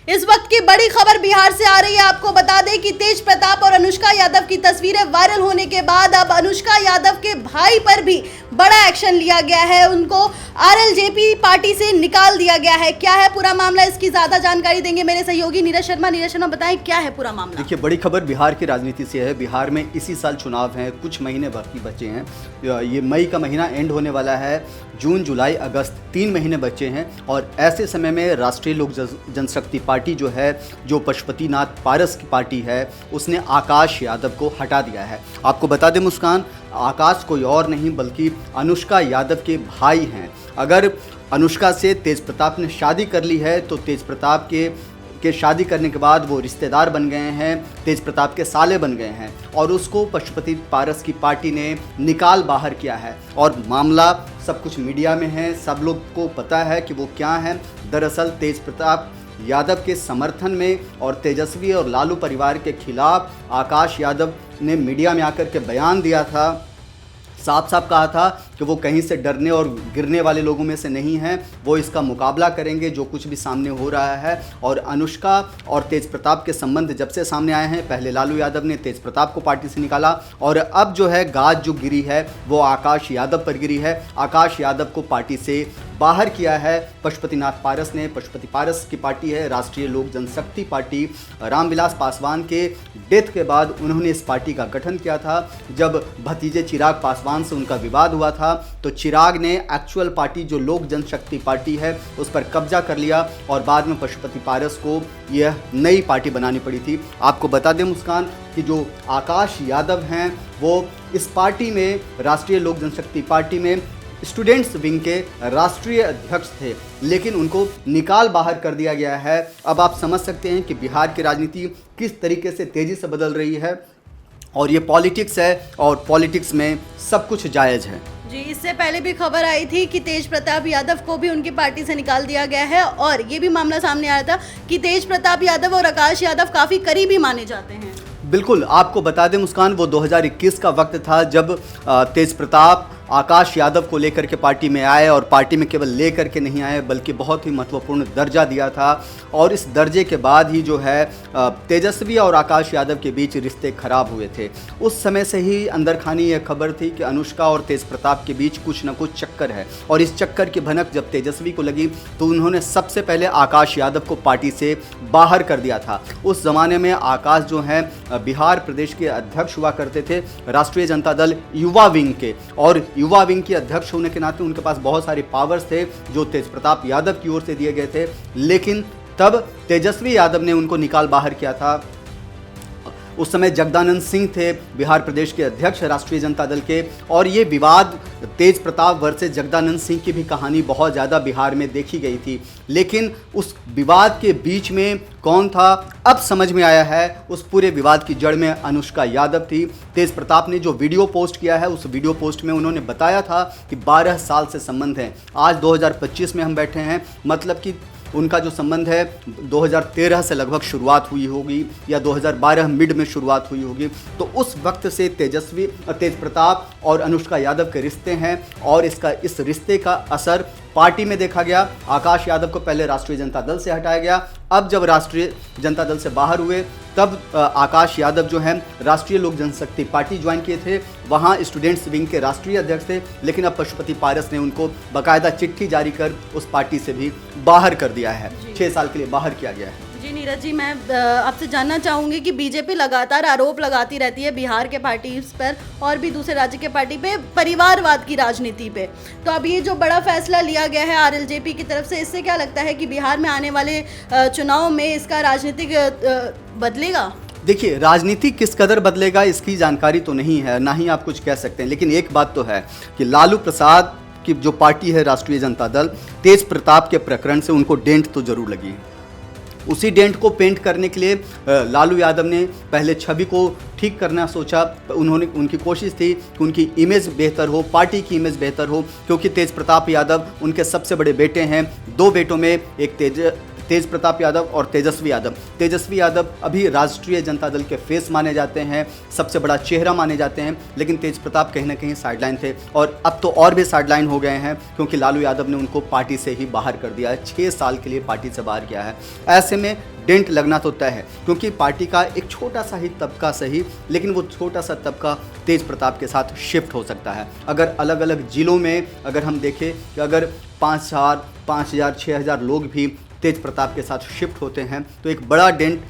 इस वक्त की बड़ी खबर बिहार से आ रही है। आपको बता दें कि तेज प्रताप और अनुष्का यादव की तस्वीरें वायरल होने के बाद अब अनुष्का यादव के भाई पर भी बड़ा एक्शन लिया गया है। उनको आरएलजेपी पार्टी से निकाल दिया गया है। क्या है पूरा मामला, इसकी ज्यादा जानकारी देंगे मेरे सहयोगी नीरज शर्मा। नीरज शर्मा, बताएं क्या है पूरा मामला। देखिए, बड़ी खबर बिहार की राजनीति से है। बिहार में इसी साल चुनाव हैं, कुछ महीने बाकी बचे हैं। ये मई का महीना एंड होने वाला है, जून जुलाई अगस्त 3 महीने बचे हैं। और ऐसे समय में राष्ट्रीय लोक जनशक्ति पार्टी जो है, जो पशुपतिनाथ पारस की पार्टी है, उसने आकाश यादव को हटा दिया है। आपको बता दें मुस्कान, आकाश कोई और नहीं बल्कि अनुष्का यादव के भाई हैं। अगर अनुष्का से तेज प्रताप ने शादी कर ली है तो तेज प्रताप के शादी करने के बाद वो रिश्तेदार बन गए हैं, तेज प्रताप के साले बन गए हैं और उसको पशुपति पारस की पार्टी ने निकाल बाहर किया है। और मामला सब कुछ मीडिया में है, सब लोग को पता है कि वो क्या है। दरअसल तेज प्रताप यादव के समर्थन में और तेजस्वी और लालू परिवार के खिलाफ आकाश यादव ने मीडिया में आकर के बयान दिया था, साफ साफ कहा था कि वो कहीं से डरने और गिरने वाले लोगों में से नहीं हैं, वो इसका मुकाबला करेंगे जो कुछ भी सामने हो रहा है। और अनुष्का और तेज प्रताप के संबंध जब से सामने आए हैं, पहले लालू यादव ने तेज प्रताप को पार्टी से निकाला और अब जो है गाज जो गिरी है वो आकाश यादव पर गिरी है। आकाश यादव को पार्टी से बाहर किया है पशुपतिनाथ पारस ने। पशुपति पारस की पार्टी है राष्ट्रीय लोक जनशक्ति पार्टी। रामविलास पासवान के डेथ के बाद उन्होंने इस पार्टी का गठन किया था। जब भतीजे चिराग पासवान से उनका विवाद हुआ था तो चिराग ने एक्चुअल पार्टी जो लोक जनशक्ति पार्टी है उस पर कब्जा कर लिया और बाद में पशुपति पारस को यह नई पार्टी बनानी पड़ी थी। आपको बता दें मुस्कान कि जो आकाश यादव हैं वो इस पार्टी में, राष्ट्रीय लोक जनशक्ति पार्टी में स्टूडेंट्स विंग के राष्ट्रीय अध्यक्ष थे, लेकिन उनको निकाल बाहर कर दिया गया है। अब आप समझ सकते हैं कि बिहार की राजनीति किस तरीके से तेज़ी से बदल रही है और ये पॉलिटिक्स है और पॉलिटिक्स में सब कुछ जायज़ है। जी, इससे पहले भी खबर आई थी कि तेज प्रताप यादव को भी उनकी पार्टी से निकाल दिया गया है और ये भी मामला सामने आया था कि तेज प्रताप यादव और आकाश यादव काफ़ी करीबी माने जाते हैं। बिल्कुल, आपको बता दें मुस्कान, वो 2021 का वक्त था जब तेज प्रताप आकाश यादव को लेकर के पार्टी में आए और पार्टी में केवल लेकर के नहीं आए बल्कि बहुत ही महत्वपूर्ण दर्जा दिया था। और इस दर्जे के बाद ही जो है तेजस्वी और आकाश यादव के बीच रिश्ते खराब हुए थे। उस समय से ही अंदर खानी यह खबर थी कि अनुष्का और तेज प्रताप के बीच कुछ न कुछ चक्कर है और इस चक्कर की भनक जब तेजस्वी को लगी तो उन्होंने सबसे पहले आकाश यादव को पार्टी से बाहर कर दिया था। उस ज़माने में आकाश जो हैं बिहार प्रदेश के अध्यक्ष हुआ करते थे राष्ट्रीय जनता दल युवा विंग के, और युवा विंग के अध्यक्ष होने के नाते उनके पास बहुत सारे पावर्स थे जो तेज प्रताप यादव की ओर से दिए गए थे। लेकिन तब तेजस्वी यादव ने उनको निकाल बाहर किया था। उस समय जगदानंद सिंह थे बिहार प्रदेश के अध्यक्ष राष्ट्रीय जनता दल के, और ये विवाद तेज प्रताप वर्सेस जगदानंद सिंह की भी कहानी बहुत ज़्यादा बिहार में देखी गई थी। लेकिन उस विवाद के बीच में कौन था, अब समझ में आया है। उस पूरे विवाद की जड़ में अनुष्का यादव थी। तेज प्रताप ने जो वीडियो पोस्ट किया है उस वीडियो पोस्ट में उन्होंने बताया था कि 12 साल से संबंध है। आज 2025 में हम बैठे हैं, मतलब कि उनका जो संबंध है 2013 से लगभग शुरुआत हुई होगी या 2012 मिड में शुरुआत हुई होगी। तो उस वक्त से तेज प्रताप और अनुष्का यादव के रिश्ते हैं और इस रिश्ते का असर पार्टी में देखा गया। आकाश यादव को पहले राष्ट्रीय जनता दल से हटाया गया, अब जब राष्ट्रीय जनता दल से बाहर हुए तब आकाश यादव जो हैं राष्ट्रीय लोक जनशक्ति पार्टी ज्वाइन किए थे, वहाँ स्टूडेंट्स विंग के राष्ट्रीय अध्यक्ष थे। लेकिन अब पशुपति पारस ने उनको बाकायदा चिट्ठी जारी कर उस पार्टी से भी बाहर कर दिया है, 6 साल के लिए बाहर किया गया है। जी नीरज जी, मैं आपसे जानना चाहूँगी कि बीजेपी लगातार आरोप लगाती रहती है बिहार के पार्टी पर और भी दूसरे राज्य के पार्टी पे परिवारवाद की राजनीति पे। तो अब ये जो बड़ा फैसला लिया गया है आरएलजेपी की तरफ से, इससे क्या लगता है कि बिहार में आने वाले चुनाव में इसका राजनीतिक बदलेगा? देखिए, राजनीति किस कदर बदलेगा इसकी जानकारी तो नहीं है, ना ही आप कुछ कह सकते हैं। लेकिन एक बात तो है कि लालू प्रसाद की जो पार्टी है राष्ट्रीय जनता दल, तेज प्रताप के प्रकरण से उनको डेंट तो जरूर लगी है। उसी डेंट को पेंट करने के लिए लालू यादव ने पहले छवि को ठीक करना सोचा। उनकी कोशिश थी कि उनकी इमेज बेहतर हो, पार्टी की इमेज बेहतर हो, क्योंकि तेज प्रताप यादव उनके सबसे बड़े बेटे हैं। 2 बेटों में एक तेज प्रताप यादव और तेजस्वी यादव। तेजस्वी यादव अभी राष्ट्रीय जनता दल के फेस माने जाते हैं, सबसे बड़ा चेहरा माने जाते हैं, लेकिन तेज प्रताप कहीं ना कहीं साइडलाइन थे और अब तो और भी साइडलाइन हो गए हैं क्योंकि लालू यादव ने उनको पार्टी से ही बाहर कर दिया है, 6 साल के लिए पार्टी से बाहर किया है। ऐसे में डेंट लगना तो तय है क्योंकि पार्टी का एक छोटा सा ही तबका सही, लेकिन वो छोटा सा तबका तेज प्रताप के साथ शिफ्ट हो सकता है। अगर अलग अलग जिलों में अगर हम देखें कि अगर 5,000, 5,000, 6,000 लोग भी तेज प्रताप के साथ शिफ्ट होते हैं तो एक बड़ा डेंट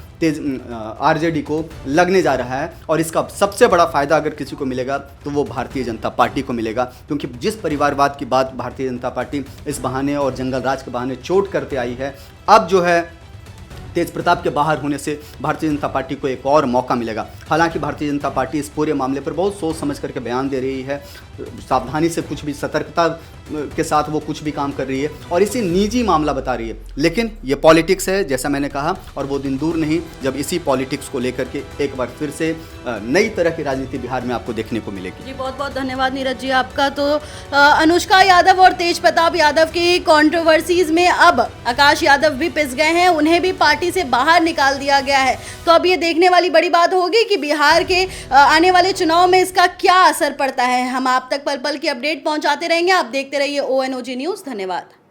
आरजेडी को लगने जा रहा है और इसका सबसे बड़ा फायदा अगर किसी को मिलेगा तो वो भारतीय जनता पार्टी को मिलेगा, क्योंकि जिस परिवारवाद की बात भारतीय जनता पार्टी इस बहाने और जंगल राज के बहाने चोट करते आई है, अब जो है तेज प्रताप के बाहर होने से भारतीय जनता पार्टी को एक और मौका मिलेगा। हालांकि भारतीय जनता पार्टी इस पूरे मामले पर बहुत सोच समझ करके बयान दे रही है, सावधानी से कुछ भी सतर्कता के साथ वो कुछ भी काम कर रही है और इसे निजी मामला बता रही है, लेकिन ये पॉलिटिक्स है जैसा मैंने कहा, और वो दिन दूर नहीं जब इसी पॉलिटिक्स को लेकर के एक बार फिर से नई तरह की राजनीति बिहार में आपको देखने को मिलेगी। जी बहुत बहुत धन्यवाद नीरज जी आपका। तो अनुष्का यादव और तेज प्रताप यादव की कंट्रोवर्सीज में अब आकाश यादव भी पिस गए हैं, उन्हें भी पार्टी से बाहर निकाल दिया गया है। तो अब ये देखने वाली बड़ी बात होगी कि बिहार के आने वाले चुनाव में इसका क्या असर पड़ता है। हम आप तक पल पल की अपडेट पहुंचाते रहेंगे, आप देखते रहिए ONOG न्यूज़। धन्यवाद।